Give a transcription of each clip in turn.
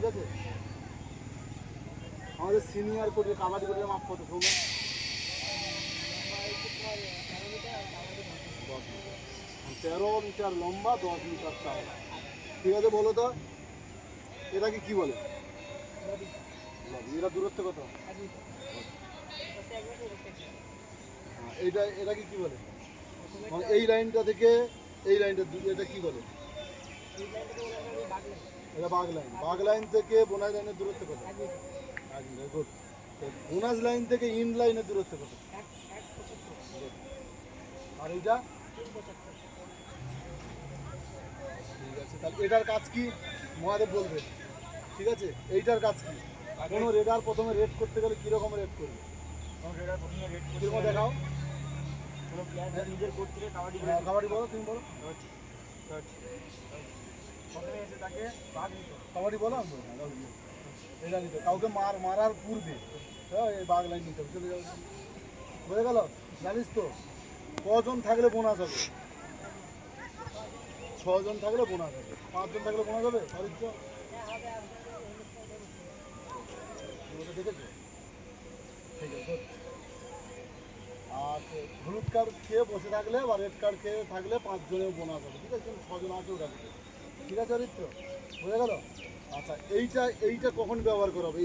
ঠিক আছে? আমাদের সিনিয়র কোর্টে কাবাডি কোর্টের মাপ কত সৌম্য? 13 মিটার লম্বা, 10 মিটার চওড়া। ঠিক আছে, বলো তো এটাকে কি বলে? এটা দূরত্ব কত? এটাকে কি বলে? মানে এই লাইনটা থেকে এই লাইনটা, এটা কি বলে? এটা বাঘ লাইন। বাঘ লাইন থেকে বোনাস লাইনের দূরত্ব কত? 1 মিটার। গুড। বোনাস লাইন থেকে ইন লাইনের দূরত্ব কত? আর এইটা? ঠিক আছে, তাহলে এটার কাজ কি মহাদেব বলবে। ঠিক আছে, এইটার কাজ কি? কোনো রেডার প্রথমে রেড করতে গেলে কীরকম রেড করবে? কিরকম দেখাও? কোনো প্লেয়ার নিজের কোর্ট থেকে কাবাডি বলো, তুমি বলো। প্রথমে এসে তাকে কাবাডি বলো, এটা নিতে কাউকে মারার পূর্বে এই বাঘ লাইন নিতে হবে, চলে যাবে। বুঝে গেল? জানিস তো কজন থাকলে বোনাস হবে? 6 জন থাকলে বোনাস হবে। 5 জন থাকলে বোনাস হবে? দেখেছো? ঠিক আছে। আর হলুদ কার্ড খেয়ে বসে থাকলে বা রেড কার্ড খেয়ে থাকলে 5 জনের বোনাস হবে। ঠিক আছে, 6 জন আছে ওটা। ঠিক আছে অরিত্র, বুঝে গেল? আচ্ছা, এইটা কখন ব্যবহার করা হবে?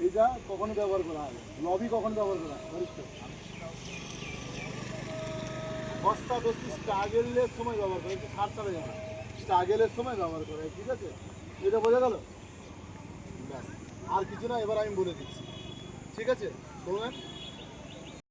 এইটা কখন ব্যবহার করা হবে? লবি কখন ব্যবহার করা হবে অরিত্র? বস্তা বস্তি স্ট্রাগেলের সময় ব্যবহার করে, একটু সার চালে যাবে, স্ট্রাগেলের সময় ব্যবহার করে। ঠিক আছে, এটা বোঝা গেল? ব্যাস, আর কিছু না, এবার আমি বলে দিচ্ছি। ঠিক আছে, শোনেন।